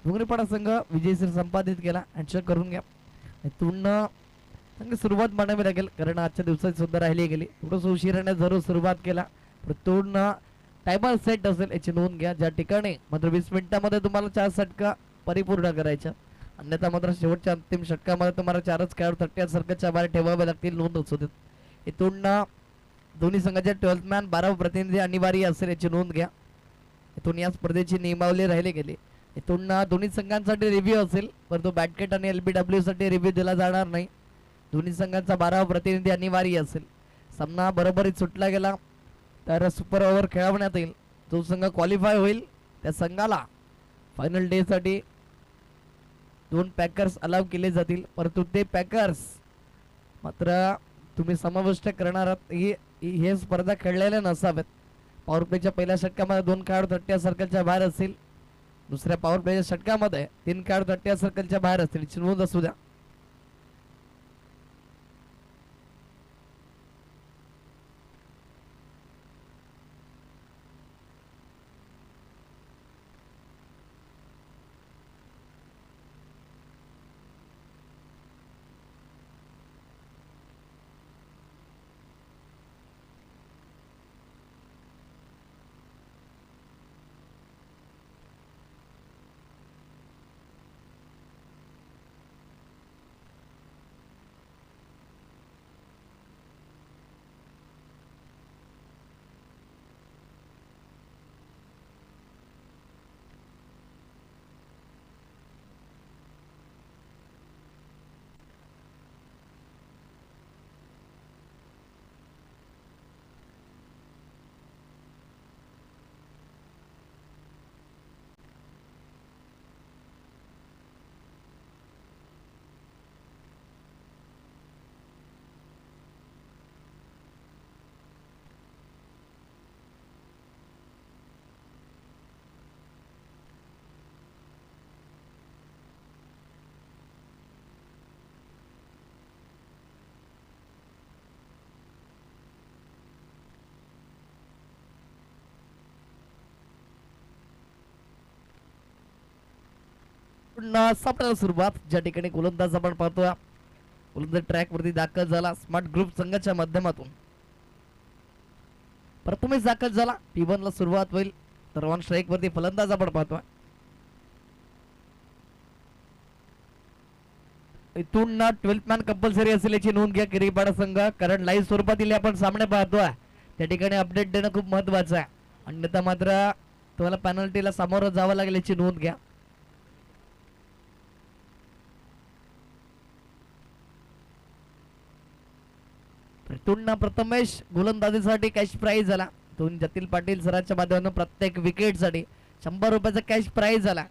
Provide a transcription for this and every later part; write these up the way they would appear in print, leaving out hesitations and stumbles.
डोंगरीपाडा संघ विजयश्री संपादित केला. हँडशेक करून घ्या. इथून चांगली सुरुवात मानावी लागेल कारण आजच्या दिवसात सुद्धा राहिली गेली. थोडंसं उशिराने जरूर सुरुवात केला. परतून टायमर सेट असेल याची नोंद घ्या. ज्या ठिकाणी मात्र 20 मिनिटामध्ये तुम्हाला 4 षटका परिपूर्ण करायच्या, अन्यथा मात्र शेवटच्या अंतिम षटकामध्ये तुम्हाला 4च खेळाडू 30 सर्कलच्या बाहेर ठेवावे लागतील. नोंद असू देत. इथून दोन्ही संघाचे 12th मॅन 12 प्रतिनिधी अनिवार्य असेल याची नोंद घ्या. इथून या स्पर्धेची नियमावली राहिली गेली. इथून दोन्ही संघांसाठी रिव्ह्यू असेल, परंतु बॅटकेट आणि LBW साठी रिव्ह्यू दिला जाणार नाही. दोन्ही संघांचा 12 प्रतिनिधी अनिवार्य असेल. सामना बरोबरीत सुटला गेला तर सुपर ओव्हर खेळवण्यात येईल. जो संघ क्वालिफाय होईल त्या संघाला फायनल डे साठी 2 पॅकर्स अलाव केले जातील. परंतु ते पॅकर्स मात्र तुम्ही समाविष्ट करणार आहात हे स्पर्धा खेळलेल्या नसावेत. पॉवर प्लेच्या पहिल्या षटकामध्ये 2 खेळाडू 30 सर्कलच्या बाहेर असतील. दुसऱ्या पॉवर प्लेच्या षटकामध्ये 3 खेळाडू 30 सर्कलच्या बाहेर असतील. नोंद असू द्या. सामन्याला सुरुवात. ज्या ठिकाणी गोलंदाज आपण पाहतोय, गोलंदाज ट्रॅक वरती दाखल झाला स्मार्ट ग्रुप संघाच्या माध्यमातून. प्रथमेश दाखल झाला. P1 ला सुरुवात होईल. तर ऑन स्ट्राईक वरती फलंदाज आपण पाहतोय. इथून 12th मॅन कंपल्सरी असेल याची नोंद घ्या किरीपाडा संघ, कारण लाईव्ह स्वरूपातील आपण सामने पाहतोय. त्या ठिकाणी अपडेट देणं खूप महत्वाचं आहे. अन्यथा मात्र तुम्हाला पेनल्टीला सामोरं जावं लागेल याची नोंद घ्या. प्रथमेश गोलंदाजीसाठी कॅश प्राइज झाला. जतीन पाटील सरांच्या माध्यमातून प्रत्येक विकेट साठी 100 रुपयाचा कॅश प्राइज झाला.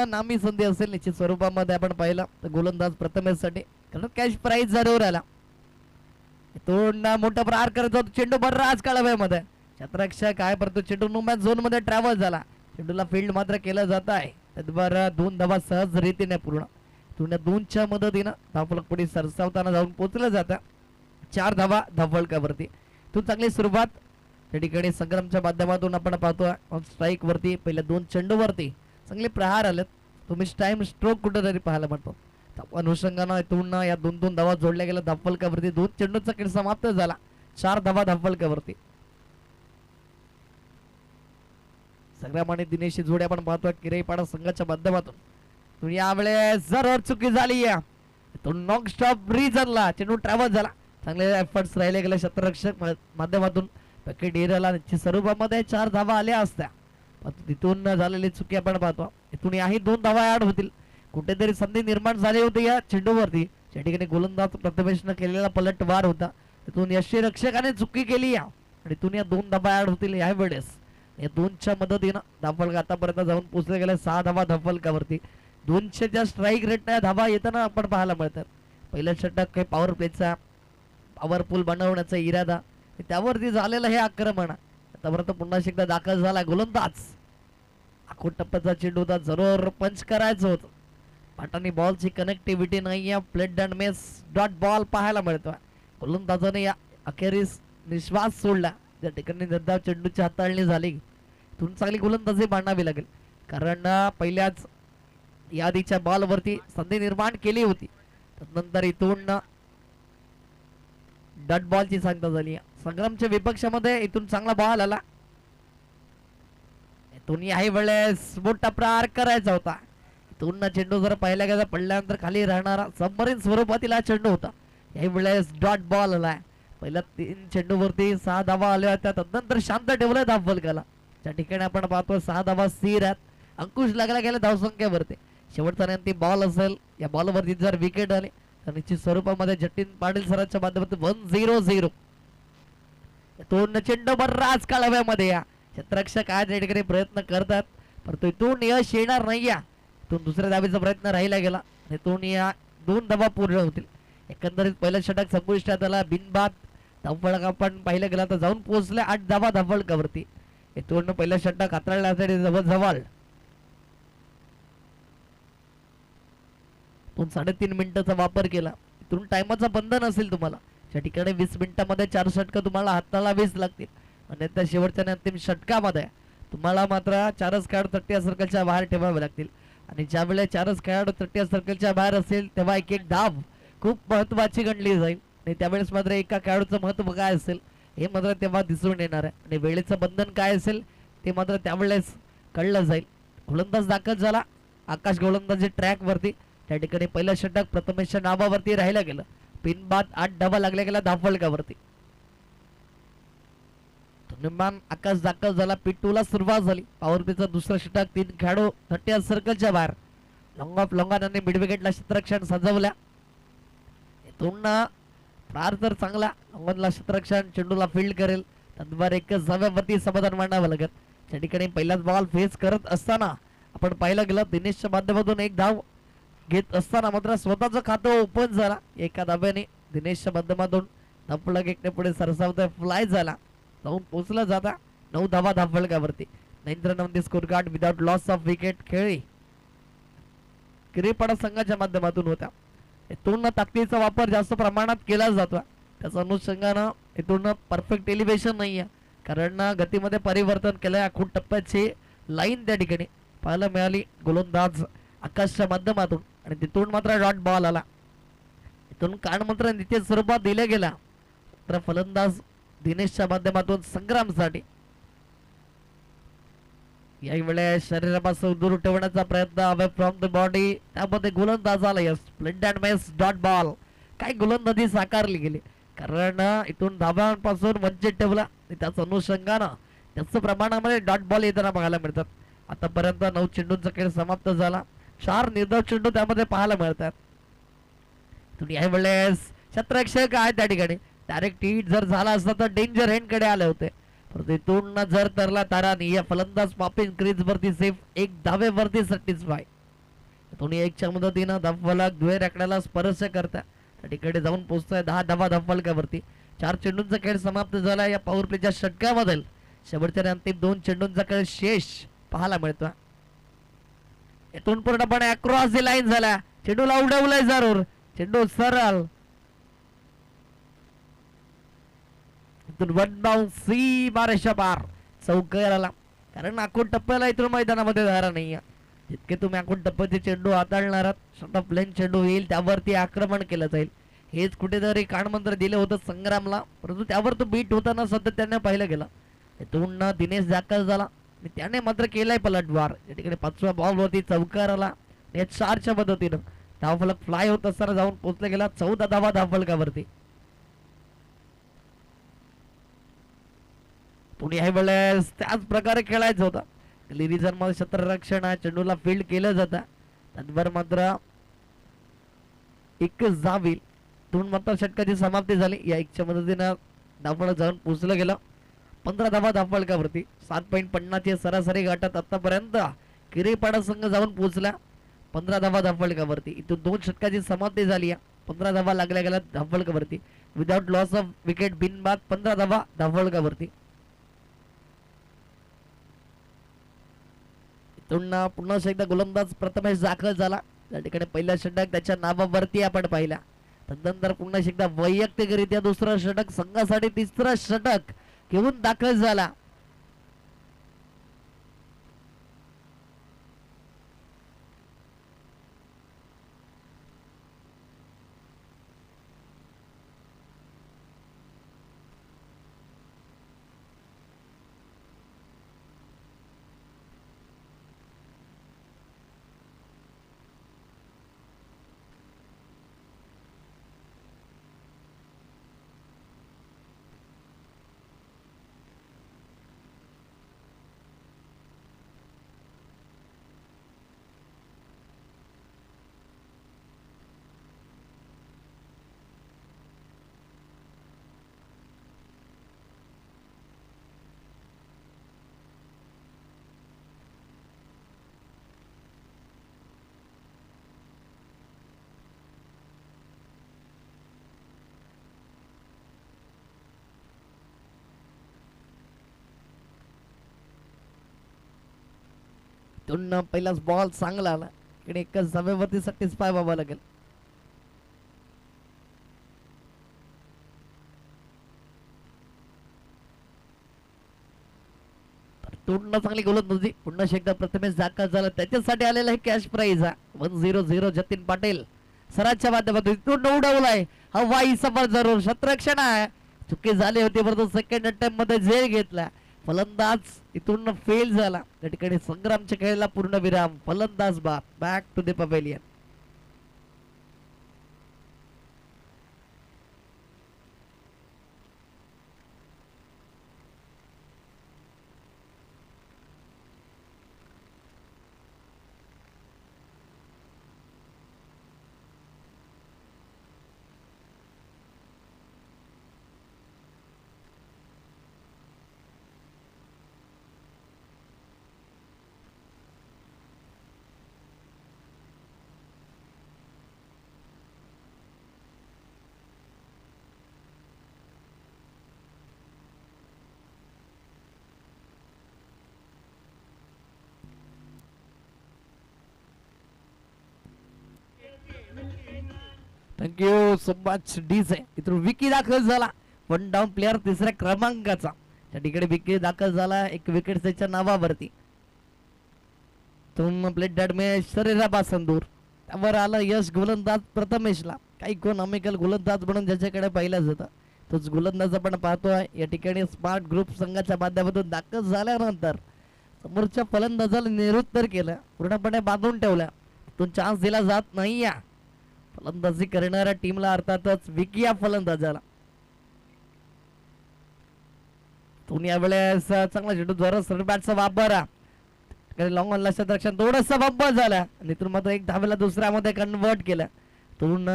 नामी संधी असेल निश्चित स्वरूपामध्ये आपण पाहिलं तर गोलंदाज प्रथमेश साठी कारण कॅश प्राइज जरूर आला. मोठा प्रहार करत होता चेंडू बर्राच काळाव्यामध्ये क्षेत्ररक्षक आहे, परंतु चेंडू नुमॅच झोन मध्ये ट्रॅव्हल झाला. चेंडूला फील्ड मात्र केलं जात आहे. त्याद्वारे 2 धावा सहज रीतीने पूर्ण. 2च्या मदतीनं धावफलक पुढे सरसावताना जाऊन पोहोचलं जातं. 4 धावा धावफलकावरती. चांगली सुरुवात त्या ठिकाणी संग्रामच्या माध्यमातून आपण पाहतोय. ऑन स्ट्राईक वरती पहिल्या 2 चेंडूवरती चांगले प्रहार आलेत. तुम्ही टाइम स्ट्रोक कुठेतरी पाहायला मिळतो. अनुषंगानं इथून या 2-2 धावा जोडल्या गेल्या धावफलकावरती. 2 चेंडूचा खेळ समाप्त झाला. 4 धावा धावफलकावरती. संग्राम आणि दिनेश जोडी आपण पाहतोय किरीपाडा संघाच्या माध्यमातून. यावेळेस जरूर चुकी झाली आहे. नॉन स्टॉप रिजनला चेंडू ट्रॅव्हल झाला. चांगले एफर्ट्स राहिले गेले क्षेत्ररक्षक माध्यमातून. पॅकेट एरियाला निश्चित स्वरूपामध्ये 4 धावा आल्या असत्या. तिथून झालेली चुकी आपण पाहतो. इथून याही 2 धावा ऍड होतील. कुठेतरी संधी निर्माण झाली होती या चेंडूवरती. त्या ठिकाणी गोलंदाज प्रथमेशनं केलेला पलटवार होता. तिथून यष्टीरक्षकाने चुकी केली या आणि इथून या 2 धावा ऍड होतील. यावेळेस या 2च्या मदतीनं धावफलक आतापर्यंत जाऊन पोहोचले गेले 6 धावा धावफलकावरती. 200च्या स्ट्राईक रेटने धावा येताना आपण पाहायला मिळतात. पहिल्या षटक काही पॉवर प्लेचा पॉवरफुल बनवण्याचा इरादा त्यावरती झालेलं हे आक्रमण आतापर्यंत पुन्हा एकदा दाखल झाला गोलंदाज. आखो टप्प्याचा चेंडू होता. जरूर पंच करायचं होतं. पाटानी बॉलची कनेक्टिव्हिटी नाही आहे. Plate and miss dot ball पाहायला मिळतोय. गोलंदाजाने या अखेरीस निश्वास सोडला. त्या ठिकाणी निर्धाव चेंडूची हाताळणी झाली. इथून चांगली गोलंदाजी मांडावी लागेल, कारण पहिल्याच यादीच्या बॉलवरती संधी निर्माण केली होती. त्यानंतर इथून डॉट बॉलची सांगता झाली. संग्रामच्या विपक्षामध्ये इथून चांगला बॉल आला. इथून याही वेळेस मोठा प्रहार करायचा होता. इथून चेंडू जर पाहिला गेला पडल्यानंतर खाली राहणारा सबमरीन स्वरूपातील हा चेंडू होता. याही वेळेस डॉट बॉल आलाय. पहिल्या 3 चेंडूवरती 6 धावा आल्या होत्या. त्यानंतर शांत ठेवलं धाव फलकाला. त्या ठिकाणी आपण पाहतो 6 धावा स्थिर आहेत. अंकुश लागला गेला धावसंख्येवरती. शेवटचा आणि अंतिम बॉल असेल. या बॉलवरती जर विकेट आली तर निश्चित स्वरूपामध्ये जतीन पाटील सरांच्या माध्यमातून 1-0. इथून चेंडू बराच काळव्यामध्ये या क्षेत्ररक्षक आज या ठिकाणी प्रयत्न करतात, परंतु इथून यश येणार नाही. इथून दुसऱ्या धावेचा प्रयत्न राहिला गेला. इथून या 2 धावा पूर्ण होतील. एकंदरीत पहिलं षटक संपुष्टात आला. बिनबाद धावफलक आपण पाहिलं गेला तर जाऊन पोहोचले 8 धावा धावफलकावरती. इथून पहिलं षटक हाताळण्यासाठी जवळ 3.5 मिनिटाचा वापर केला. इथून टायमाचा बंधन असेल तुम्हाला. त्या ठिकाणी 20 मिनिटांमध्ये 4 षटकं तुम्हाला हाताळावीच लागतील. आणि त्या शेवटच्या आणि अंतिम षटकामध्ये तुम्हाला मात्र 4च खेळाडू तटीय सर्कलच्या बाहेर ठेवावे लागतील. आणि ज्या वेळेला 4च खेळाडू तटीय सर्कलच्या बाहेर असेल तेव्हा एक धाव खूप महत्वाची गणली जाईल. आणि त्यावेळेस मात्र एका खेळाडूचं महत्व काय असेल हे मात्र तेव्हा दिसून येणार आहे. आणि वेळेचं बंधन काय असेल ते मात्र त्यावेळेस कळलं जाईल. गोलंदाज दाखल झाला. आकाश गोलंदाजी ट्रॅक वरती. त्या ठिकाणी पहिलं षटक प्रथमेशच्या नावावरती राहिलं गेलं. बिनबाद 8 धावा लागल्या गेल्या धावफलकावरती. निर्माण आकाश दाखल झाला. पिट्टूला सुरुवात झाली. पॉवर प्लेचं दुसरं षटक. 3 खेळाडू तटीय सर्कलच्या बाहेर. लॉंग ऑफ लॉंगाने मिड विकेटला क्षेत्ररक्षण सजवल्या. इथून प्रार तर चांगला लॉंगनला क्षेत्ररक्षण चेंडूला फील्ड करेल. त्याद्वार एकच धाव्यावरती समाधान मांडावं लागेल. त्या ठिकाणी पहिलाच बॉल फेस करत असताना आपण पाहिलं गेलं दिनेशच्या माध्यमातून 1 धाव घेत असताना मात्र स्वतःचं खातं ओपन झाला. एका धाब्याने दिनेशच्या माध्यमातून धावफलक एकने पुढे सरसावता फ्लाय झाला. जाऊन पोहोचला जाता 9 धावा धावफलकावरती. 9 run on the score card without loss of wicket खेळी किरीपाडा संघाच्या माध्यमातून होता. इथून ताकदीचा वापर जास्त प्रमाणात केला जातो. त्याच्या अनुषंगानं इथून परफेक्ट एलिव्हेशन नाही आहे, कारण गतीमध्ये परिवर्तन केलं. आखूड टप्प्याची लाईन त्या ठिकाणी पाहायला मिळाली गोलंदाज आकाशच्या माध्यमातून. आणि तिथून मात्र डॉट बॉल आला. इथून कान मात्र नित्य स्वरूपात दिला गेला. तर फलंदाज दिनेशच्या माध्यमातून संग्रामसाठी याही वेळेस शरीरापासून दूर ठेवण्याचा प्रयत्न अवे फ्रॉम द बॉडी. त्यामध्ये गोलंदाजाला यश. स्प्लेंड अँड मिस डॉट बॉल. काय गोलंदाजी साकारली गेली, कारण इथून धाब्यांपासून वंचित ठेवला. त्याच अनुषंगानं जास्त प्रमाणामध्ये डॉट बॉल येताना पाहायला मिळतात. आतापर्यंत 9 चेंडूंचा खेळ समाप्त झाला. 4 निर्धाव चेंडू त्यामध्ये पाहायला मिळतात. तुम्ही याही वेळेस क्षेत्ररक्षक आहे त्या ठिकाणी. डायरेक्ट हिट जर झाला असता तर डेंजर एंड कडे आले होते, परंतु इथून जर तरला तारानी या फलंदाज पॉपिंग क्रीज वरती सेफ 1 धावेवरती सॅटिस्फाय. इथून 1च्या मदतीनं धावफलक दुहेर आकड्याला स्पर्श करता त्या ठिकाणी जाऊन पोहोचतोय 10 धावा धावफलकावरती. 4 चेंडूंचा खेळ समाप्त झाला. या पॉवर प्लेच्या षटकामध्ये शेवटच्या अंतिम 2 चेंडूंचा खेळ शेष पाहायला मिळतो. इथून पूर्णपणे अक्रॉस दी लाईन झाला. चेंडूला उडवलाय जरूर. चेंडू सरळ वन बाउंस सी मारेशा पार चौकार आला, कारण आखूड टप्प्याला इथून मैदानामध्ये धारा नाहीये. जितके तुम्ही आखूड टप्प्याचे चेंडू हाताळणार आहात, शॉर्ट ऑफ प्लेन चेंडू येईल त्यावरती आक्रमण केलं जाईल. हेच कुठेतरी कानमंत्र दिलं होतं संग्रामला, परंतु त्यावर तो बीट होताना सातत्याने पाहिलं गेलं. इथून दिनेश दाखल झाला. त्याने मात्र केलाय पलटवार. या ठिकाणी 5व्या बॉलवरती चौकार आला. 4च्या मदतीनं धावफलक फ्लाय होत असताना जाऊन पोहोचला गेला 14 धावा धावफलकावरती. पुणे ह्या वेळेस त्याच प्रकारे खेळायचं होता. रिझन मध्ये क्षेत्ररक्षण चेंडूला फील्ड केलं जातं. त्यानंतर मात्र एकच धाव येईल. दोन मात्र षटकाची समाप्ती झाली. या 1च्या मदतीनं धावफलक जाऊन पोहोचलं गेलं 15 धावा धावफलकावरती. 7.50 सरासरी गाठत आतापर्यंत किरीपाडा संघ जाऊन पोहोचला 15 धावा धावफलकावरती. इथून 2 षटकाची समाप्ती झाली. 15 धावा लागल्या गेल्या धावफलकावरती विदाउट लॉस ऑफ विकेट. बिनबाद 15 धावा धावफलकावरती. इथून पुन्हा एकदा गोलंदाज प्रथमेश दाखल झाला. त्या ठिकाणी पहिला षटक त्याच्या नावावरती आपण पाहिला. तदनंतर पुन्हा एकदा वैयक्तिकरित्या दुसरं षटक, संघासाठी तिसरं षटक घेऊन दाखल झाला. पुन्हा पहिलाच बॉल चांगला आला. इकडे एकच धाब्यावरती सॅटिस्फाय व्हावं लागेल. तोडणं चांगली गोलंदाजी. पुन्हा एकदा प्रथमेश दाखल झाला, त्याच्यासाठी आलेला आहे कॅश प्राइज 1-0. जतीन पाटील सराच्या माध्यमातून तोडणं उडवलाय. हवाई सफर जरूर शत्रक्षण आहे. चुकी झाली होती परंतु सेकंड अटेम्प्ट मध्ये झेल घेतला. फलंदाज इथून फेल झाला. त्या ठिकाणी संग्रामच्या खेळाला पूर्ण विराम. फलंदाज back to the pavilion. Thank you so much DJ. इथून विकी दाखल झाला. वन डाऊन प्लेअर तिसऱ्या क्रमांकाचा. त्या ठिकाणी विकी दाखल झाला एक विकेट त्याच्या नावावरती. तुम प्लेट डॅड में शरीराबा संदूर. त्यावर आलं यश गोलंदाज प्रथमेशला. काही इकॉनॉमिकल गोलंदाज म्हणून ज्याच्याकडे पाहिलं जातं तोच गोलंदाज आपण पाहतोय. या ठिकाणी स्मार्ट ग्रुप संघाच्या माध्यमातून दाखल झाल्यानंतर समोरच्या फलंदाजाला निरुत्तर केलं, पूर्णपणे बांधून ठेवलं. तो चान्स दिला जात नाही या फलंदाजी करणाऱ्या टीमला, अर्थातच विकी या फलंदाजाला. तो यावेळेस चांगला चेंडू जोरात सरळ बॅटचा वापर. लॉंग ऑन लक्षात रक्षण थोडंसं बंपर झाला आणि इथून मात्र एक धावेला दुसऱ्यामध्ये कन्वर्ट केलं. इथून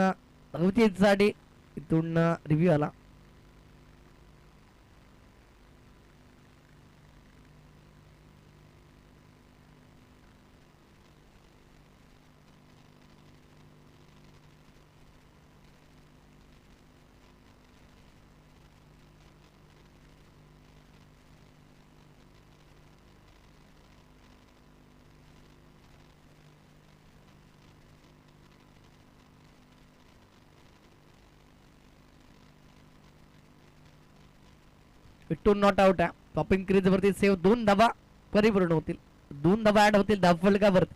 साठी इथून रिव्ह्यू आला. इथून नॉट आउट आहे. टॉपिंग क्रीज वरती सेव्ह 2 धावा परिपूर्ण होतील. 2 धावा ऍड होतील धावफलकावरती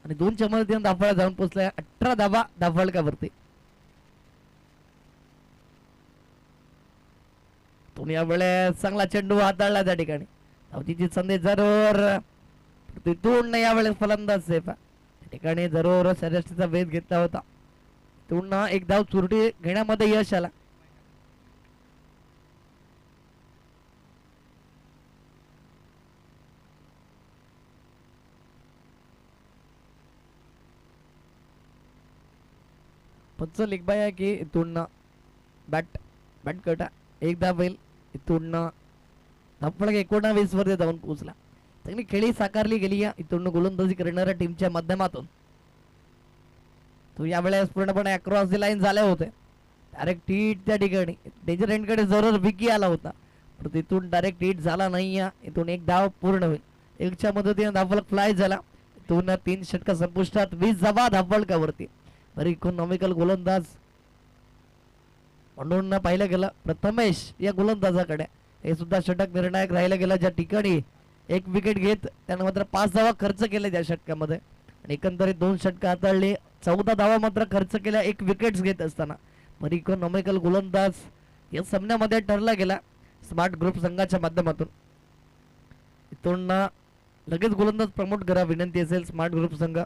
आणि 2च्या मदतीने धावफलक जाऊन पोहोचलाय 18 धावा धावफलकावरती. तुम्ही यावेळेस चांगला चेंडू हाताळला त्या ठिकाणी. धावतीची संधी जरूर. तिथून यावेळेस फलंदाज सेफ आहे. त्या ठिकाणी जरूर शर्यतीचा वेध घेतला होता. तिथून एक धाव चुरटी घेण्यामध्ये यश आला. पंच लिखबाई आहे की इथून बॅट कटा एक धाव येईल. इथून धावफलक 19 वरती जाऊन पोहोचला. चांगली खेळी साकारली गेली या इथून गोलंदाजी करणाऱ्या टीमच्या माध्यमातून. तो यावेळेस पूर्णपणे अक्रॉस द लाईन झाले होते. डायरेक्ट हिट त्या ठिकाणी डेंजर एंडकडे जरूर विकी आला होता, पण तिथून डायरेक्ट हिट झाला नाही. या इथून एक धाव पूर्ण होईल. एकच्या मदतीने धावफलक फ्लाय झाला. इथून 3 षटक संपुष्टात 20 धावा धावफलकावरती. बरी इकॉनॉमिकल गोलंदाज म्हणून पाहिलं गेलं प्रथमेश या गोलंदाजाकडे हे सुद्धा षटक निर्णायक राहिलं गेलं, ज्या ठिकाणी एक विकेट घेत त्यानं मात्र 5 धावा खर्च केले त्या षटकामध्ये आणि एकंदरीत 2 षटक हाताळली, 14 धावा मात्र खर्च केल्या 1 विकेट्स घेत असताना. पण इकॉनॉमिकल गोलंदाज या सामन्यामध्ये ठरला गेला स्मार्ट ग्रुप संघाच्या माध्यमातून. इथून लगेच गोलंदाज प्रमोट करा विनंती असेल स्मार्ट ग्रुप संघ.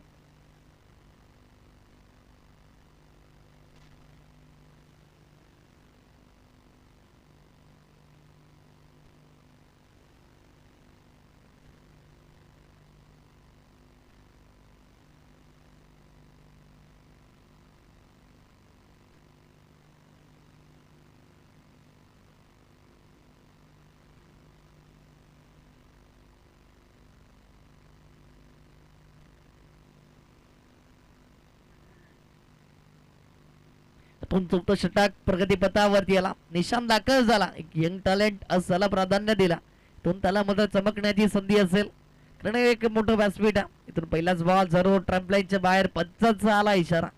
चौथं षटक प्रगतीपथावरती आला, निशाण दाखल झाला, एक यंग टॅलेंट असाला प्राधान्य दिला, इथून त्याला मात्र चमकण्याची संधी असेल कारण एक मोठं व्यासपीठ आहे. इथून पहिलाच बॉल जरूर ट्रम्पलाईनच्या बाहेर 5चा आला इशारा.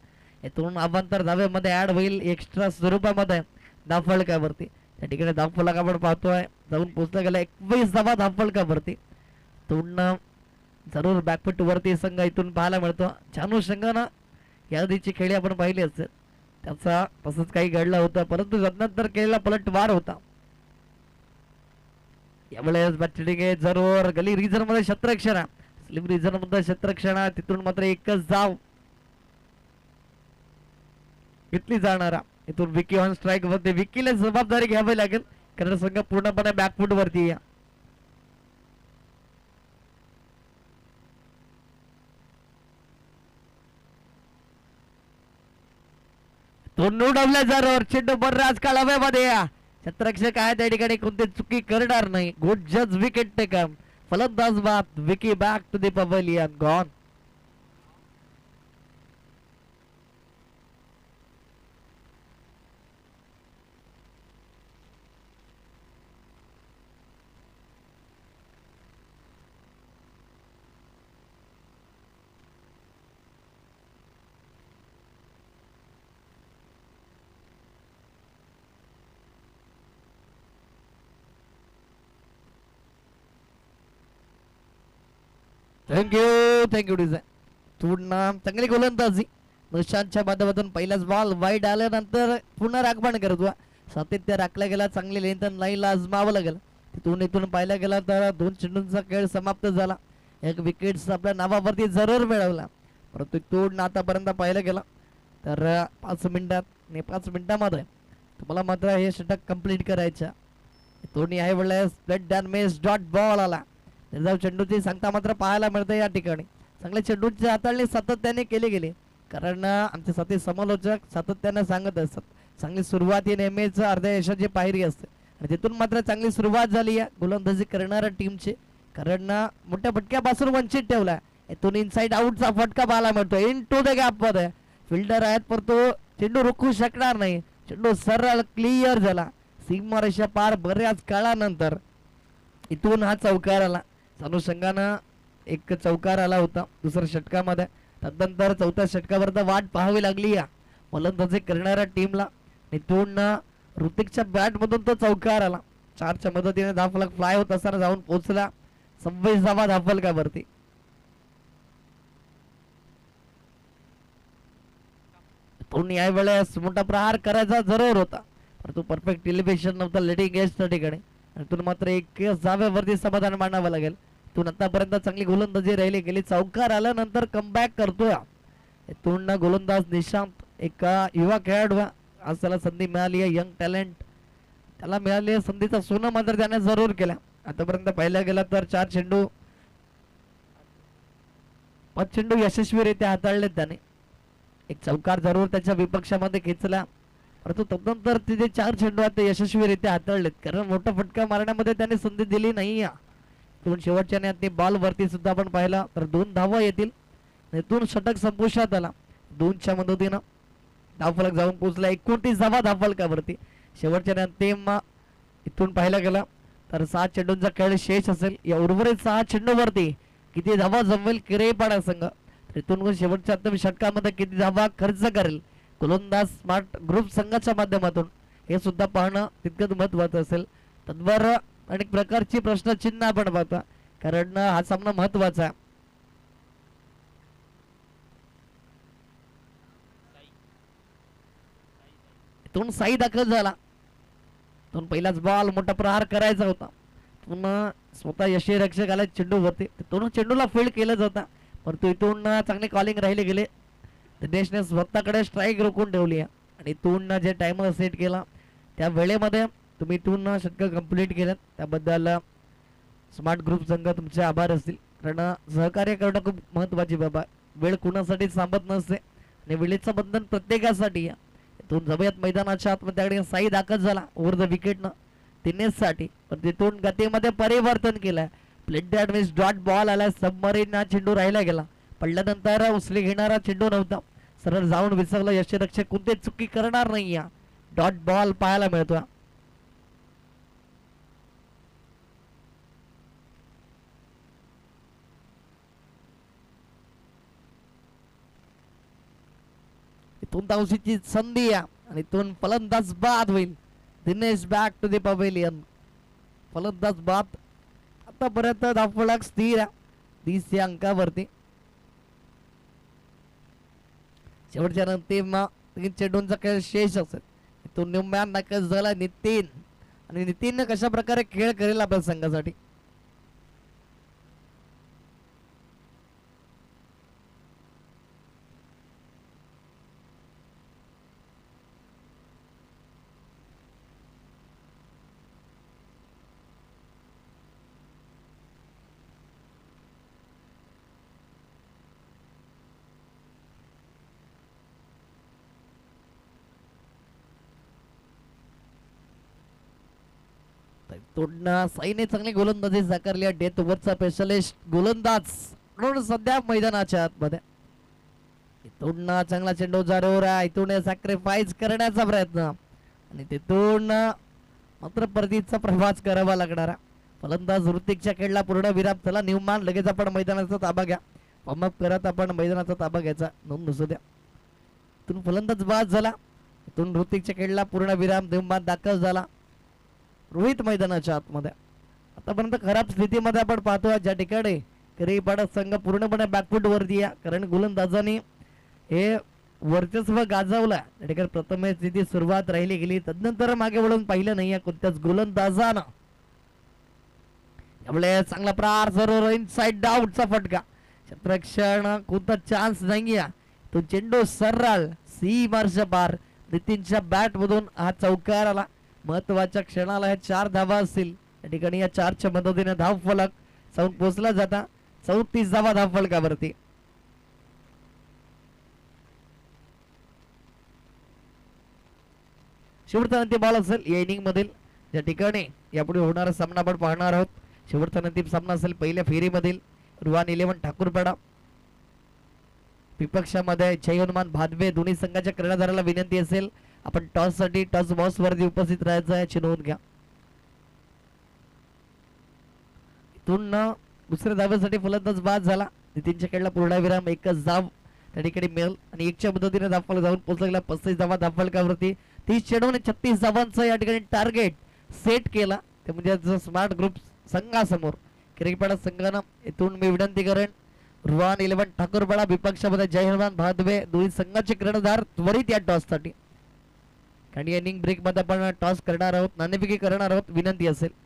इथून अवांतर धावेमध्ये ऍड होईल एक्स्ट्रा स्वरूपामध्ये धावफलकावरती. त्या ठिकाणी धावफलक आपण पाहतोय जाऊन पोहोचला गेला 21 धावा धावफलकावरती. इथून जरूर बॅकफुट वरती संघ इथून पाहायला मिळतो. जानू संघानं या आधीची खेळी आपण पाहिली असेल, त्याचा तसंच काही घडलं होतं परंतु नंतर केलेला पलटवार होता. यावेळेस बॅटिंग आहे जरूर गली रिजन मध्ये क्षेत्ररक्षण, स्लिम रिजन मध्ये क्षेत्ररक्षण, तिथून मात्र एकच धाव घेतली जाणार. इथून विकी ऑन स्ट्राईक वरती, विकीला जबाबदारी घ्यावी लागेल कारण संघ पूर्णपणे बॅकफुट वरती या. तो निवडवला जरूर चेंडू बर्राच काळाव्यामध्ये या क्षेत्ररक्षक आहे त्या ठिकाणी कोणती चुकी करणार नाही. गुड जज विकेट टेकन, फलंदाज बाद, Vicky back to the pavilion gone. Thank you डिझाईन. पुन्हा चांगली गोलंदाजी निशांतच्या माध्यमातून पहिलाच बॉल वाईड आल्यानंतर पुन्हा राखबाण करतो. सातत्य राखला गेला, चांगली लेंथ लाईनला आजमावं लागेल. तिथून इथून पाहिला गेला तर 2 चेंडूंचा खेळ समाप्त झाला. 1 विकेट आपल्या नावावरती जरूर मिळवला परंतु इथून आतापर्यंत पाहिलं गेला तर 5 मिनिटात आणि 5 मिनिटामध्ये तुम्हाला मात्र हे षटक कंप्लीट करायचं. इथून या वेळेस split dan miss dot ball आला. निर्धाव चेंडूची सांगता मात्र पाहायला मिळते या ठिकाणी. चांगल्या चेंडूची हाताळणी सातत्याने केली गेली कारण आमचे साथी समालोचक सातत्याने सांगत असतात चांगली सुरुवात ही नेहमीच अर्ध्या यशाची पायरी असते आणि तिथून मात्र चांगली सुरुवात झाली आहे गोलंदाजी करणाऱ्या टीमची कारण मोठ्या फटक्यापासून वंचित ठेवला. इथून इनसाइड आउटचा फटका पाहायला मिळतो इन टू द गॅप मध्ये. फिल्डर आहेत परंतु चेंडू रोखू शकणार नाही. चेंडू सरळ क्लिअर झाला सीमारेषा पार बऱ्याच काळानंतर. इथून हा चौकार आला. चालू संघानं एक चौकार आला होता दुसऱ्या षटकामध्ये. त्यानंतर चौथ्या षटकावर वाट पाहावी लागली या फलंदाजी करणाऱ्या टीमला. इथून ऋतिकच्या बॅट मधून तो चौकार आला. 4च्या मदतीने धावफलक फ्लाय होत असताना जाऊन पोहोचला 26 धावा धावफलकावरती. या वेळेस मोठा प्रहार करायचा जरूर होता परंतु परफेक्ट एलिव्हेशन नव्हतं लेटिंग एज त्या ठिकाणी. इथून मात्र 21 धाव्यावरती समाधान मानावं लागेल. इथून आतापर्यंत चांगली गोलंदाजी राहिली गेली. चौकार आल्यानंतर कमबॅक करतोय. इथून गोलंदाज निशांत एका युवा खेळाडू आज त्याला संधी मिळाली आहे यंग टॅलेंट. त्याला मिळाली संधीचा सोनं मात्र त्याने जरूर केला. आतापर्यंत पाहिला गेला तर 4 चेंडू 5 चेंडू यशस्वीरित्या हाताळले त्याने. एक चौकार जरूर त्याच्या विपक्षामध्ये खेचला परंतु तदनंतर तिथे 4 चेंडू आता यशस्वीरित्या हाताळलेत कारण मोठा फटका मारण्यामध्ये त्याने संधी दिली नाही. इथून शेवटच्या बॉल वरती सुद्धा आपण पाहिला तर 2 धावा येतील. इथून षटक संपुष्टात आला. 2च्या मदतीनं धावफलक जाऊन पोहोचला 29 धावा धावफलकावरती. शेवटच्या अंतिम इथून पाहिला गेला तर 6 चेंडूंचा खेळ शेष असेल. या उर्वरित 6 चेंडूवरती किती धावा जमवेल किरेपाडा संघ. इथून शेवटच्या अंतिम षटकामध्ये किती धावा खर्च करेल गोलंदाज स्मार्ट ग्रुप संघाच्या माध्यमातून हे सुद्धा पाहणं तितकंच महत्वाचं असेल. तद्वार अनेक प्रकारची प्रश्नचिन्ह आपण पाहता, कारण हा सामना महत्वाचा आहे. इथून साई दाखल झाला. इथून पहिलाच बॉल मोठा प्रहार करायचा होता. पुन्हा स्वतः यष्टीरक्षकाला चेंडू होते, तिथून चेंडूला फील्ड केलं जातं, परंतु इथून चांगले कॉलिंग राहिले गेले. दिनेशने स्वतःकडे स्ट्राईक रोखून ठेवली आहे आणि इथून जे टायमर सेट केला त्या वेळेमध्ये तुम्ही इथून षटकं कंप्लीट केलं, त्याबद्दल स्मार्ट ग्रुप संघ तुमचे आभार असतील. कारण सहकार्य करणं खूप महत्वाची बाबा. वेळ कुणासाठी थांबत नसते आणि वेळेचं बंधन प्रत्येकासाठी आहे. इथून जवळत मैदानाच्या आतमध्ये साई दाखल झाला ओव्हर द विकेटनं दिनेशसाठी, पण तिथून गतीमध्ये परिवर्तन केलं. Plate that means dot ball आला. सबमरीन हा चेंडू राहिला गेला. पडल्यानंतर उचली घेणारा चेंडू नव्हता, सरळ जाऊन विसरला. यष्टीरक्षक कोणतीच चुकी करणार नाही. डॉट बॉल पाहायला मिळतो. इथून धावशीची संधी आणि इथून फलंदाज बाद होईल. Dinesh back to the pavilion. फलंदाज बाद. आतापर्यंत धावफलक स्थिर 30 या अंकावरती. शेवटच्या अंतिम 3 चेंडूंचा खेळ शेष असेल. इथून न्यूमॅन नक्कीच झाला नितीन, आणि नितीन कशा प्रकारे खेळ करेल आपल्या संघासाठी. तोडणं साईने चांगली गोलंदाजी साकारली. डेथ ओव्हरचा स्पेशलिस्ट गोलंदाज म्हणून सध्या मैदानाच्या आतमध्ये. तोडणं चांगला चेंडू जारोर आहे. इथून सॅक्रिफाईस करण्याचा प्रयत्न आणि तिथून मात्र परतीचा प्रवास करावा लागणारा. फलंदाज ऋतिकच्या खेळला पूर्ण विराम. चला न्यूमॅन लगेच आपण मैदानाचा ताबा घ्या. वॉर्मअप करत आपण मैदानाचा ताबा घ्यायचा. नोंद नसू द्या. इथून फलंदाज बाद झाला. इथून ऋतिकच्या खेळला पूर्ण विराम. न्यूमॅन दाखल झाला रोहित मैदानाच्या आतमध्ये. आतापर्यंत खराब स्थितीमध्ये आपण पाहतोय ज्या ठिकाणी करीपाडा संघ पूर्णपणे बॅकफूट वरती आहे, कारण गोलंदाजांनी हे वर्चस्व गाजवलं. त्या ठिकाणी प्रथम स्थिती सुरुवात राहिली गेली, तदनंतर मागे वळून पाहिलं नाही कोणत्याच गोलंदाजानं. त्यामुळे चांगला प्रहार जरूर. इनसाइड आउटचा फटका. क्षेत्ररक्षण कोणता चान्स नाही. तो चेंडू सरळ सीमार्श पार. नितीनच्या बॅट मधून हा चौकार आला. महत्वाच्या क्षणाला हे 4 धावा असतील. या ठिकाणी या 4च्या मदतीने धाव फलक जाऊन पोहोचला जाता 34 धाव फलकावरती. शेवटचा अंतिम बॉल असेल या इनिंग मधील, ज्या ठिकाणी यापुढे होणारा सामना आपण पाहणार आहोत. शेवटचा अंतिम सामना असेल पहिल्या फेरीमधील. रुवान 11 ठाकूरपाडा विपक्षामध्ये जय हनुमान भादवे. दोन्ही संघाच्या कर्णधाराला विनंती असेल आपण टॉस साठी टॉस बॉक्स वरती उपस्थित राहायचं याची नोंद घ्या. इथून दुसऱ्या धावेसाठी फलंदाज बाद झाला. नितीनच्या खेळला पूर्ण विराम. एकच धाव त्या ठिकाणी मिळेल आणि 1च्या मदतीने धावफलक जाऊन पोहोचला. 35 धावा धावफलकावरती. 30 चेंडूने 36 धावांचं या ठिकाणी टार्गेट सेट केला. ते म्हणजे स्मार्ट ग्रुप संघासमोर. किरीपाडा संघानं इथून मी विनंती करेन रुवान 11 ठाकूरपाडा विपक्षामध्ये जय हनुमान भादवे दोन्ही संघाचे कर्णधार त्वरित या टॉस साठी, कारण या इनिंग ब्रेक मध्ये आपण टॉस करणार आहोत, नाणेफेकी करणार आहोत. विनंती असेल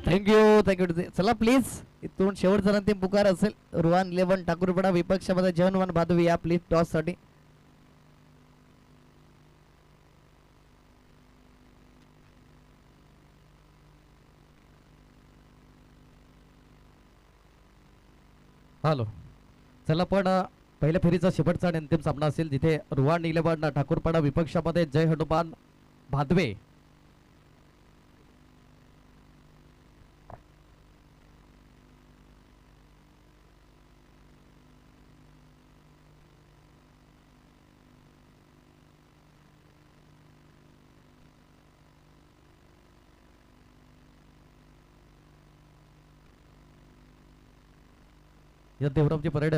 थँक्यू. चला प्लीज इथून शेवटचा अंतिम पुकार असेल. रुवान 11 ठाकूरपाडा विपक्षामध्ये जय हनुमान भादवे या प्लीज टॉस साठी. हॅलो चला पण पहिल्या फेरीचा शेवटचा आणि अंतिम सामना असेल जिथे रुवान इलेव्हन ठाकूरपाडा विपक्षामध्ये जय हनुमान भादवे या देवरामची परेड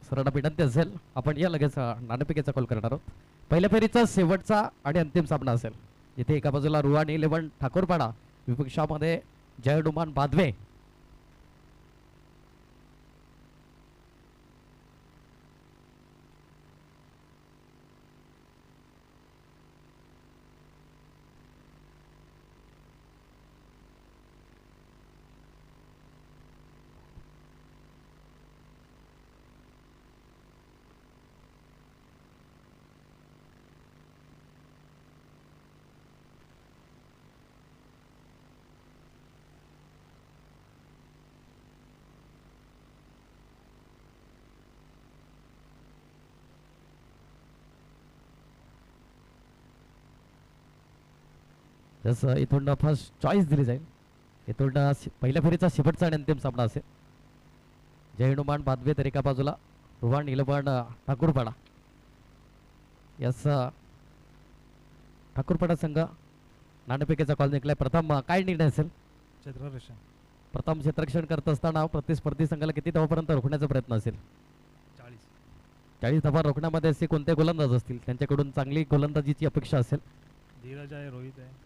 सरांना विनंती असेल आपण या लगेच नाणेफेकीचा कॉल करणार आहोत. पहिल्या फेरीचा शेवटचा आणि अंतिम सामना असेल जिथे एका बाजूला रुवान इलेव्हन ठाकूरपाडा विपक्षामध्ये जय हनुमान भादवे. जसं इथून फर्स्ट चॉईस दिली जाईल. इथून पहिल्या फेरीचा शेवटचा आणि अंतिम सामना असेल जय हनुमान भादवे तर एका बाजूला रुवान इलेव्हन ठाकूरपाडा. यस ठाकूरपाडा संघ नाणेफेकीचा कॉल निघालाय. प्रथम काय निर्णय असेल? क्षेत्ररक्षण. प्रथम क्षेत्ररक्षण करत असताना प्रतिस्पर्धी संघाला किती धावापर्यंत रोखण्याचा प्रयत्न असेल? 40 धावा रोखण्यामध्ये असे कोणते गोलंदाज असतील त्यांच्याकडून चांगली गोलंदाजीची अपेक्षा असेल? धीरज आहे, रोहित आहे.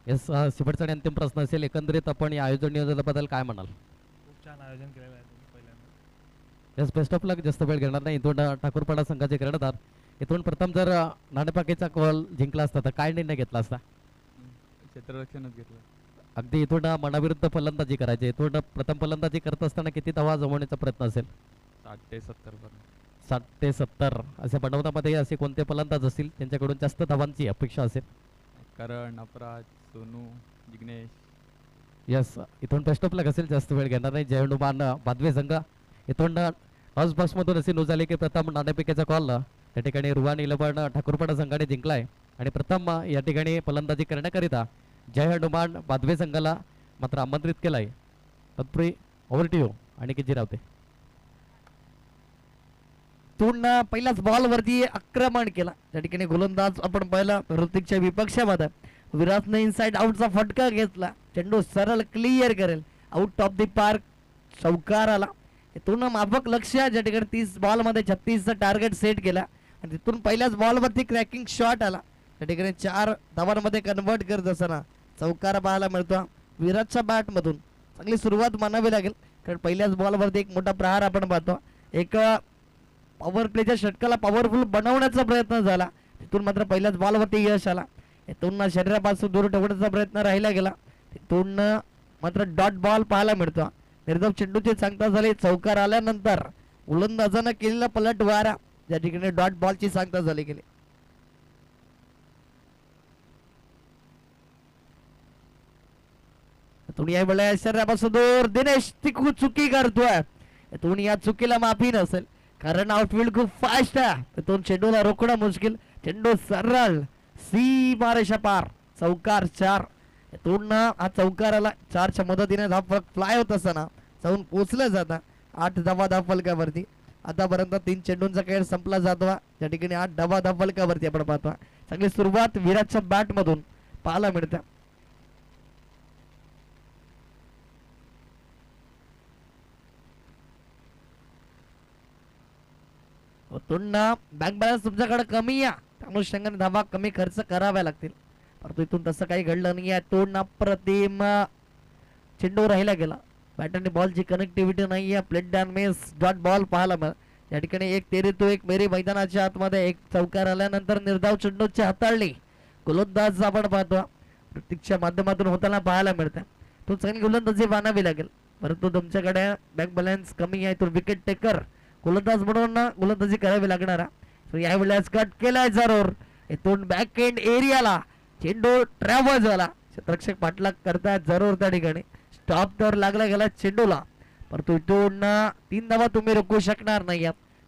यस शेवटचा आणि अंतिम प्रश्न असेल एकंदरीत आपण या आयोजन नियोजनाबद्दल काय म्हणाल? खूप छान आयोजन केलेलं आहे तुम्ही पहिल्यांदा. यस बेस्ट ऑफ लक. जास्त वेळ घेणार नाही. इथून ठाकूरपाडा संघाचे कर्णधार इथून प्रथम जर नाणेफेकीचा कॉल जिंकला असता तर काय निर्णय घेतला असता? क्षेत्ररक्षणच घेतलं. अगदी इथून मनाविरुद्ध फलंदाजी करायची. इथून प्रथम फलंदाजी करत असताना किती धावा जमवण्याचा प्रयत्न असेल? 60 ते 70 पर्यंत. 60 ते 70 असे बनवण्यामध्ये असे कोणते फलंदाज असतील त्यांच्याकडून जास्त धावांची अपेक्षा असेल? करण, अपराज, सोनू, जिग्नेश. यस इथून बेस्ट ऑफ लक असेल. जास्त वेळ घेणार नाही. जय हनुमान भादवे संघ इथून टॉस बॉक्समधून असे नोंद झाले की प्रथम नाणेफेकीचा कॉल त्या ठिकाणी रुवान इलेव्हन ठाकूरपाडा संघाने जिंकलाय आणि प्रथम या ठिकाणी फलंदाजी करण्याकरिता जय हनुमान भादवे संघाला मात्र आमंत्रित केलाय. तत्पूर्वी ओव्हर टू यू आणि किती रावते. तून पहिल्याच बॉल वरती आक्रमण केला. त्या ठिकाणी गोलंदाज आपण पाहिला ऋतिकच्या विपक्षामध्ये विराटने इनसाइड आउटचा फटका घेतला. चेंडू सरळ क्लिअर करेल आउट ऑफ द पार्क चौकार आला. इथून माफक लक्ष ज्या ठिकाणी 30 बॉल मध्ये 36चा टार्गेट सेट केला आणि तिथून पहिल्याच बॉल वरती क्रॅकिंग शॉट आला. त्या ठिकाणी 4 धावांमध्ये कन्वर्ट करत असताना चौकार पाहायला मिळतो विराटच्या बॅट मधून. चांगली सुरुवात मानावी लागेल कारण पहिल्याच बॉल वरती एक मोठा प्रहार आपण पाहतो. एक पॉवर प्लेच्या षटकाला पॉवरफुल बनवण्याचा प्रयत्न झाला. तिथून मात्र पहिल्याच बॉल वरती यश आला. इथून शरीरापासून दूर ठेवण्याचा प्रयत्न राहिला गेला. तिथून मात्र डॉट बॉल पाहायला मिळतो. निर्धाव चेंडूची सांगता झाली. चौकार आल्यानंतर गोलंदाजानं केलेला पलट वारा ज्या ठिकाणी डॉट बॉलची सांगता झाली गेली. तुम्ही या वेळेला शरीरापासून दूर दिनेश तिकू चुकी करतोय. तुम्ही या चुकीला माफी नसेल कारण आउटफील्ड खूप फास्ट आहे. तो चेंडूला रोखणं मुश्किल. चेंडू सरळ सीमा रेषा पार. चौकार 4. तोडण हा चौकाराला 4च्या मदतीने हा फलक फ्लाय होत असताना जाऊन पोचलं जातं 8 धावा फलकावरती. आतापर्यंत 3 चेंडूंचा खेळ संपला जातो. त्या ठिकाणी 8 धावा फलकावरती आपण पाहतो. चांगली सुरुवात विराटच्या बॅट मधून पाहायला मिळते. बँक बॅलन्स तुमच्याकडे कमी आहे त्यामुळे धावा कमी खर्च कराव्या लागतील. परंतु इथून तसं काही घडलं नाही आहे. तोडणं प्रतिम चेंडू राहिला गेला. बॅटरने बॉलची कनेक्टिव्हिटी नाही आहे. Plate dan miss dot ball पाहायला मिळाला. या ठिकाणी एक तेरी तो एक मेरी मैदानाच्या आतमध्ये एक चौकार आल्यानंतर निर्धाव चेंडूची हाताळली गोलंदाज आपण पाहतो प्रतीकच्या माध्यमातून होताना पाहायला मिळतं. तो चांगली गोलंदाजी मानावी लागेल परंतु तुमच्याकडे बँक बॅलन्स कमी आहे. तो विकेट टेकर गोलंदाज म्हणून गोलंदाजी करावी लागणार आहे. या वेळेस कट केलाय जरूर. इथून बॅक एंड एरियाला चेंडू ट्रॅव्हल झाला. क्षेत्ररक्षक पाठलाग करतायत जरूर त्या ठिकाणी. स्टॉप तर लागला गेला चेंडूला परंतु इथून 3 धावा तुम्ही रोखू शकणार नाही.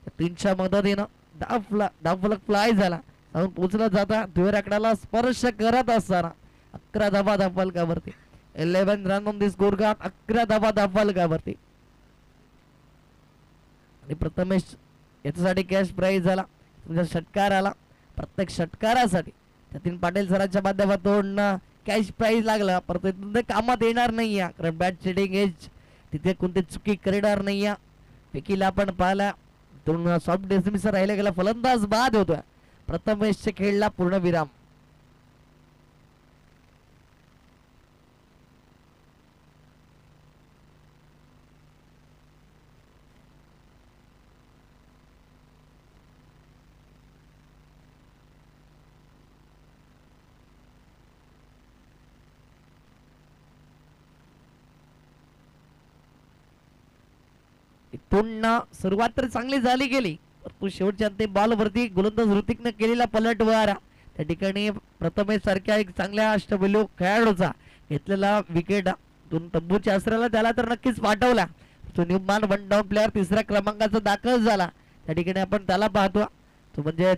तीनच्या मदतीनं डावफलक फ्लाय झाला, जाऊन पोचला जाता दुहेर आकड्याला स्पर्श करत असताना 11 धावा धावफलकावरती. 11 run on the score card, 11 धावा धावफलकावरती. आणि प्रथमेश याच्यासाठी कॅश प्राईज झाला, तुमचा षटकार आला. प्रत्येक षटकारासाठी सचिन पाटील सरांच्या माध्यमातून कॅश प्राईज लागला, परंतु इथून ते कामात येणार नाही या, कारण बॅट चिटिंग एज तिथे कोणती चुकी करणार नाही या. पेकीला आपण पाहिला दोन सॉफ्ट डिसमिसर राहिले गेला, फलंदाज बाद होतोय. प्रथमेशच्या खेळला पूर्ण विराम. पुन्हा सुरुवात तर चांगली झाली गेली, परंतु शेवटच्या अंतिम बॉलवरती गोलंदाज ऋतिकनं केलेला पलटवार त्या ठिकाणी प्रथमेश सारख्या एक चांगल्या अष्टपैलू खेळाडूचा घेतलेला विकेट दोन तंबूच्या आसऱ्याला त्याला तर नक्कीच पाठवला. तो न्यूमॅन वन डाऊन प्लेअर तिसऱ्या क्रमांकाचा दाखल झाला. त्या ठिकाणी आपण त्याला पाहतो, तो म्हणजे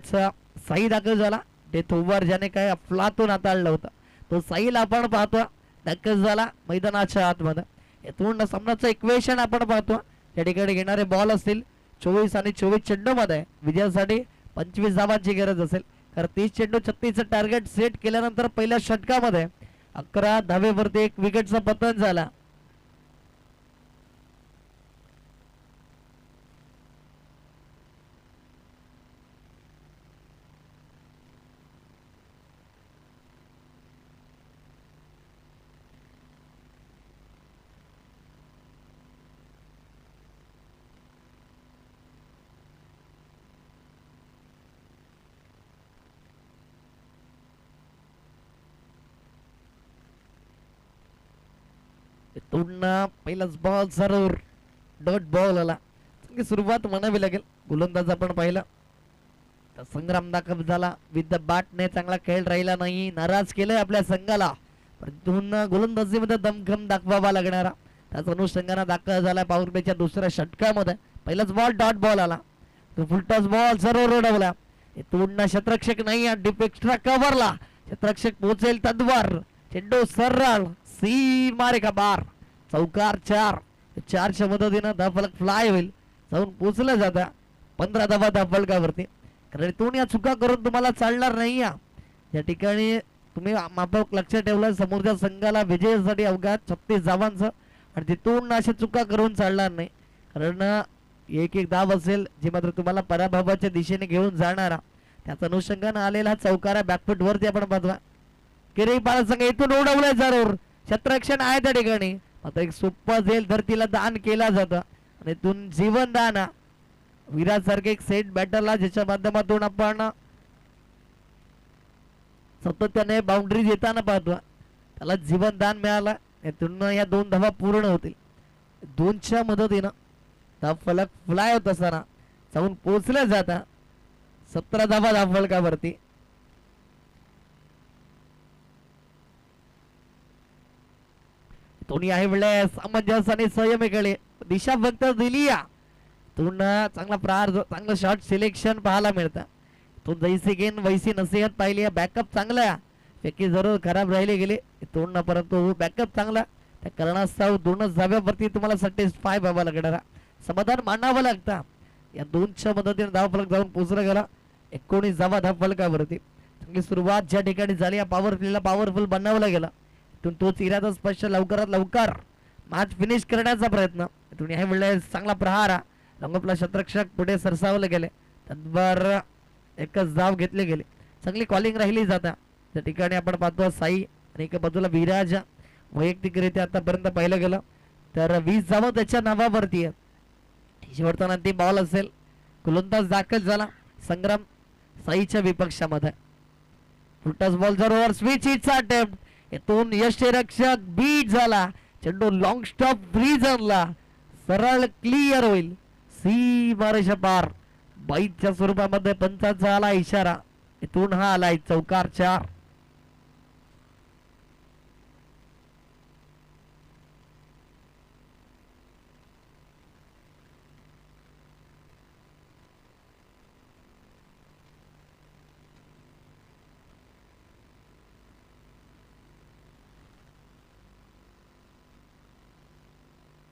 साई दाखल झाला. डेथ ओव्हर ज्याने काय अफलातून हाताळलं होतं तो साईला आपण पाहतो दाखल झाला मैदानाच्या आतमध्ये. यातून सामन्याचं इक्वेशन आपण पाहतो. त्या ठिकाणी घेणारे बॉल असतील 24 आणि 24 चेंडू मध्ये विजयासाठी 25 धावांची गरज असेल, कारण 30 चेंडू 36 टार्गेट सेट केल्यानंतर पहिल्या षटकामध्ये 11 धावेवरती एक विकेटचा पतन झाला. पुन्हा पहिलाच बॉल जरूर डॉट बॉल आला. चांगली सुरुवात म्हणावी लागेल. गोलंदाज आपण पाहिला तर संग्राम दाखल झाला, विथ द बॅटने चांगला खेळ राहिला नाही, नाराज केलंय आपल्या संघाला, परंतु गोलंदाजीमध्ये दमखम दाखवावा लागणारा त्याच अनुषंगाने दाखल झाला पॉवर प्लेच्या दुसऱ्या षटकामध्ये. पहिलाच बॉल डॉट बॉल आला, तो फुलटॉस बॉल जरूर उडवला. पुन्हा क्षेत्ररक्षक नाही, डीप एक्स्ट्रा कव्हरला क्षेत्ररक्षक पोहोचेल तद्वार चेंडू सरळ सीमारे का बार, चौकार 4. 4च्या मदतीनं धावफलक फ्लाय होईल, जाऊन पोचलं जाता 15 धावा धावफलकावरती. कारण इथून या चुका करून तुम्हाला चालणार नाही. या ठिकाणी तुम्ही माफक लक्ष ठेवलं समोरच्या संघाला विजयासाठी अवघ्या 36 धावांचं, आणि तिथून अशा चुका करून चालणार नाही, कारण एक धाव असेल जी मात्र तुम्हाला पराभवाच्या दिशेने घेऊन जाणारा त्याच अनुषंगाने आलेला चौकारा बॅकफुट वरती आपण बघवा. किरी पाल संघ इथून उडवलंय जरूर, क्षेत्ररक्षण आहे त्या ठिकाणी, मात्र एक सोपं झेल धरतीला दान केला जातं आणि इथून जीवन दान विराट सारखे एक सेट बॅटरला ज्याच्या माध्यमातून आपण सातत्याने बाउंड्री येताना पाहतो त्याला जीवन दान मिळालं. यातून या 2 धावा पूर्ण होतील. 2च्या मदतीनं धावफलक फ्लाय होत असताना जाऊन पोहोचल्या जाता 17 धावा धावफलकावरती. दोन्ही आहे वेळेस सामंजस्य आणि संयमीकडे दिशा फक्त दिली या. चांगला प्रहार, चांगलं शॉट सिलेक्शन पाहायला मिळतं. तो जैसी गेन वैसी नसीहत पाहिली. बॅकअप चांगला, फेकी जरूर खराब राहिली गेली तोंड, परंतु बॅकअप चांगला. त्या कारणास्तव 2च धाव्यावरती तुम्हाला सॅटिस्फाय व्हावं लागणार, समाधान मानावं लागतं. या 2च्या मदतीने धावफलक जाऊन पोचला गेला 19 धावा धावफलकावरती. चांगली सुरुवात ज्या ठिकाणी झाली या पॉवर प्लेला पॉवरफुल बनवला गेला. इथून तोच इरादा स्पष्ट लवकरात लवकर मॅच फिनिश करण्याचा प्रयत्न. इथून ह्या वेळेस चांगला प्रहार, रंगोपला क्षेत्ररक्षक पुढे सरसावले गेले, तद्वार एकच धाव घेतले गेले. चांगली कॉलिंग राहिली जाता. त्या ठिकाणी आपण पाहतो साई आणि एका बाजूला विराज वैयक्तिकरित्या आतापर्यंत पाहिलं गेलं तर 20 धावा त्याच्या नावावरती आहे. शेवटचा ती बॉल असेल, गोलंदाज दाखल झाला संग्राम साईच्या विपक्षामध्ये. फुलटॉस बॉल जरूर स्विच हिटचा अटेम्प्ट, इथून यष्टीरक्षक बीट झाला, चेंडू लॉंग स्टॉप ब्रीजरला सरळ क्लिअर होईल सीमारेषा पार. बाईच्या स्वरूपामध्ये पंचाचा आला इशारा, इथून हा आलाय चौकार 4.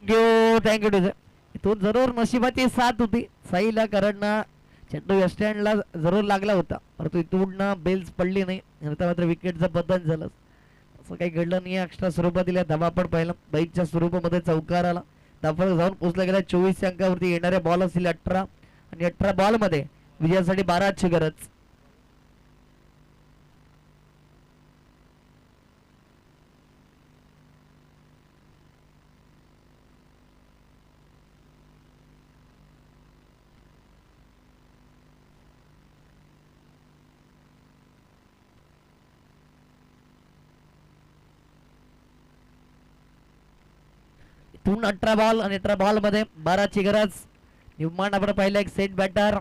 थँक्यू टू इथून जरूर नशिबाची साथ होती साईला, कारण चेंडू स्टँडला जरूर लागला होता, परंतु इथून बेल्स पडली नाही. नंतर मात्र विकेटचं पतन झालं. असं काही घडलं नाही. एक्स्ट्रा स्वरूपात धावा पण पाहिलं. बाईकच्या स्वरूपामध्ये चौकार आला. धावा जाऊन पोहोचला गेला 24 अंकावरती. येणाऱ्या बॉल असतील 18 आणि 18 बॉल मध्ये विजयासाठी 12ची गरज. इथून 18 बॉल आणि 18 बॉल मध्ये 12ची गरज. निर्माण आपण पाहिलं एक सेट बॅटर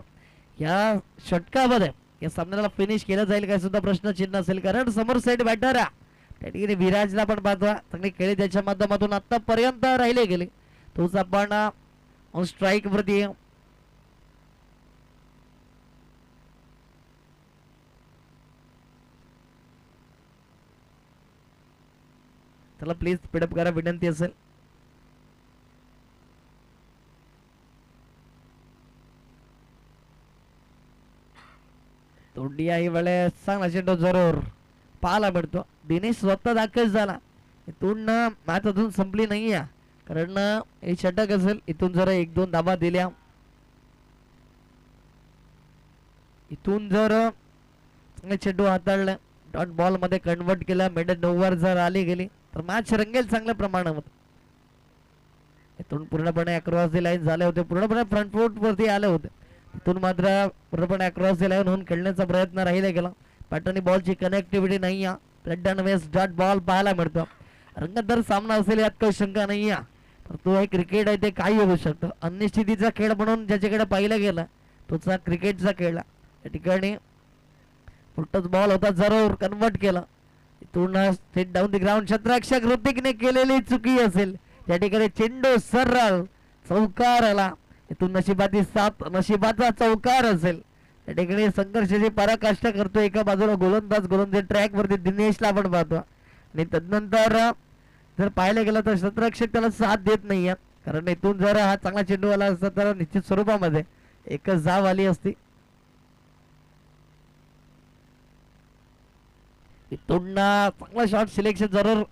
या षटकामध्ये या सामन्याला फिनिश केलं जाईल काय सुद्धा प्रश्नचिन्ह असेल, कारण समोर सेट बॅटर त्या ठिकाणी विराजला पण पाहतो चांगली खेळी त्याच्या माध्यमातून आतापर्यंत राहिले गेले. तोच आपण ऑन स्ट्राईक वरती त्याला प्लीज स्पीडअप करा विनंती असेल. तोंडी आई वेळेस चांगला चेंडू जरूर पाहायला मिळतो. दिनेश स्वतः दाखल झाला. इथून मॅच अजून संपली नाही आहे, कारण हे षटक असेल. इथून जर 1-2 धावा दिल्या, इथून जर चांगले चेंडू हाताळले, डॉट बॉल मध्ये कन्वर्ट केला, मिडल ओव्हर जर आली गेली तर मॅच रंगेल चांगल्या प्रमाणात. इथून पूर्णपणे अक्रॉस दी लाईन झाले होते, पूर्णपणे फ्रंट फूट वरती आले होते. इथून मात्र पूर्णपणे अक्रॉस दी लाईन होऊन खेळण्याचा प्रयत्न राहिला गेला. पॅटर्नी बॉलची कनेक्टिव्हिटी नाही आहे. Red and waste dot ball पाहायला मिळतो. रंगतदार सामना असेल यात काही शंका नाही आहे, तर तो हे क्रिकेट आहे, ते काही होऊ शकतं. अनिश्चितीचा खेळ म्हणून ज्याच्याकडे पाहिला गेला तोचा क्रिकेटचा खेळ. या ठिकाणी फुटच बॉल होता, जरूर कन्वर्ट केला. इथून स्ट्रेट डाऊन द ग्राउंड क्षेत्ररक्षक ऋतिकने केलेली चुकी असेल. त्या ठिकाणी चेंडू सरळ चौकार आला. इथून नशिबाची साथ, नशिबाचा चौकार असेल. त्या ठिकाणी संघर्षाची पराकाष्ठा करतो एका बाजूला गोलंदाज ट्रॅक वरती दिनेशला आपण पाहतो, आणि तदनंतर जर पाहायला गेलं तर क्षेत्ररक्षक त्याला साथ देत नाहीये, कारण इथून जर हा चांगला चेंडू आला असता तर निश्चित स्वरूपामध्ये एकच धाव आली असती. इथून चांगला शॉट सिलेक्शन जरूर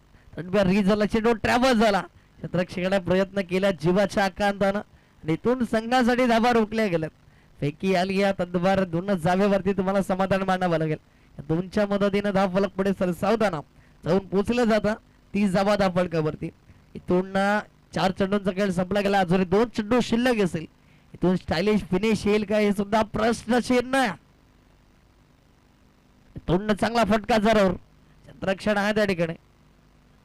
रीच झाला. चेंडू ट्रॅव्हल झाला. क्षेत्ररक्षकाने प्रयत्न केला जीवाच्या आकांतानं, आणि इथून संघासाठी धावा रोखल्या गेल्यात. फेकी आली या तदवार दोनच जावेवरती तुम्हाला समाधान मानावं लागेल. या दोनच्या मदतीने धाव फलक पुढे सरसावताना जाऊन पोचलं जातं 30 धावा धाव फलकावरती. इथून 4 चेंडूंचा खेळ संपला गेला. अजून 2 चेंडू शिल्लक असेल. इथून स्टायलिश फिनिश येईल का हे सुद्धा प्रश्नचिन्ह. इथून चांगला फटका जरूर. क्षेत्ररक्षण आहे त्या ठिकाणी.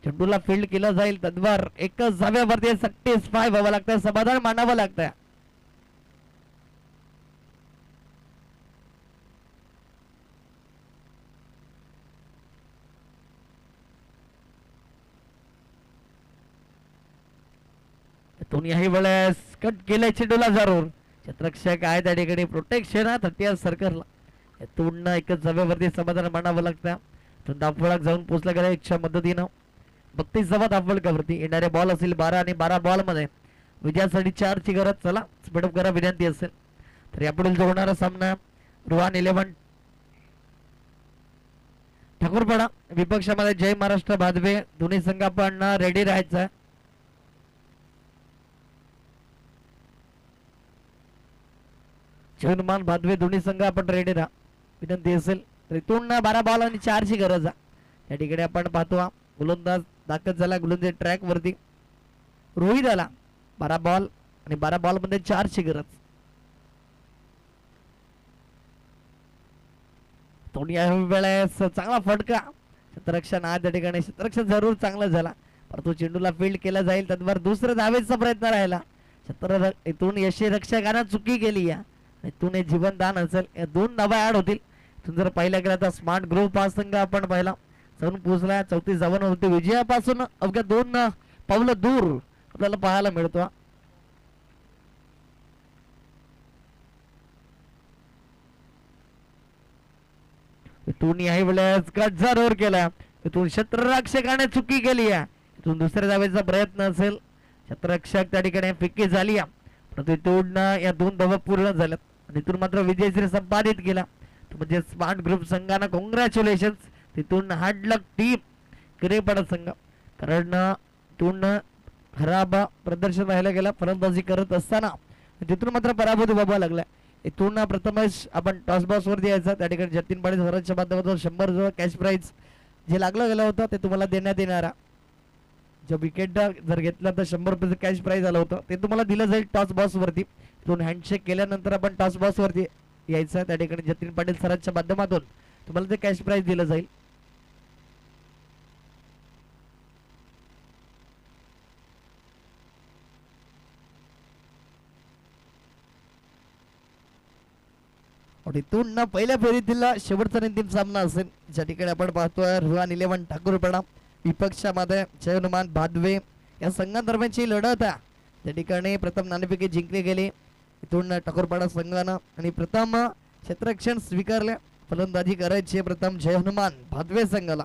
चेंडूला फील्ड केलं जाईल तद्वार एकच जाव्यावरती 65 व्हावं लागतं, समाधान मानावं लागतं. याही वेळेस कट केलंय चेंडूला जरूर. क्षेत्ररक्षक आहे त्या ठिकाणी. प्रोटेक्शन 30 सर्कलला. इथून एकच जाव्यावरती समाधान मानावं लागतं. धावफलक जाऊन पोचला गेला 1च्या मदतीनं 32 धावा धावफलकावरती. येणारे बॉल असेल 12 आणि 12 बॉल मध्ये विजयासाठी 4ची गरज. चला स्पीडअप करा विनंती असेल. तर यापुढील जो होणारा सामना रुहान 11 ठाकूरपाडा विपक्षामध्ये जय महाराष्ट्र भादवे. दोन्ही संघ आपण रेडी राहायचं. जयमान भादवे दोन्ही संघ आपण रेडी राहा विनंती असेल. तर इथून 12 बॉल आणि 4ची गरज आहे. त्या ठिकाणी आपण पाहतो गोलंदाज दाखल झाला गोलंदाज ट्रॅक वरती. रोहित आला. 12 बॉल आणि 12 बॉल मध्ये 4ची गरज. या वेळेस चांगला फटका. क्षेत्ररक्षण आहे त्या ठिकाणी. क्षेत्ररक्षण जरूर चांगला झाला, परंतु चेंडूला फील्ड केला जाईल तद्वार दुसऱ्या धावेचा प्रयत्न राहिला. इथून यष्टीरक्षकानं चुकी केली या. इथून हे जीवनदान असेल. या 2 धावा ऍड होतील. इथून जर पाहिला गेला तर स्मार्ट ग्रुप हा संघ आपण पाहिला जाऊन पोहोचला 34 धावांवरती. विजयापासून अवघ्या 2 पावलं दूर आपल्याला पाहायला मिळतो. इथून याही वेळेस कट जरूर केला. इथून क्षेत्ररक्षकाने चुकी केली आहे. इथून दुसऱ्या धावेचा प्रयत्न असेल. क्षेत्ररक्षक त्या ठिकाणी फिक्की झाली परंतु इथून या 2 धावा पूर्ण झाल्यात आणि इथून मात्र विजयश्री संपादित केला म्हणजे स्मार्ट ग्रुप संघानं कॉंग्रॅच्युलेशन. तिथून हार्ड लक टीम किरेपाडा संघ कारण इथून खराब प्रदर्शन राहिला गेला फलंदाजी करत असताना तिथून मात्र पराभूत व्हावा लागला. इथून प्रथमच आपण टॉस बॉक्स वरती यायचा त्या ठिकाणी जतीन पाटील स्वराजच्या माध्यमातून 100 जो कॅश प्राइज जे लागलं गेलं होतं ते तुम्हाला देण्यात येणारा जो विकेट जर घेतला तर 100 रुपयाचं कॅश प्राइज आलं होतं ते तुम्हाला दिलं जाईल टॉस बॉक्स वरती. तिथून हँडशेक केल्यानंतर आपण टॉस बॉक्स वरती यायचं त्या ठिकाणी जतीन पाटील सरांच्या माध्यमातून तुम्हाला ते कॅश प्राइज दिलं जाईल. आणि इथून पहिल्या फेरीतील शेवटचा अंतिम सामना असेल ज्या ठिकाणी आपण पाहतोय रुहान 11 ठाकूरपाडा विपक्षामध्ये जय हनुमान भादवे या संघादरम्यानची लढत आहे. त्या ठिकाणी प्रथम नाणेफेकी जिंकली गेली इथून ठाकूरपाडा संघानं आणि प्रथम क्षेत्ररक्षण स्वीकारले फलंदाजी करायची प्रथम जय हनुमान भादवे संघाला.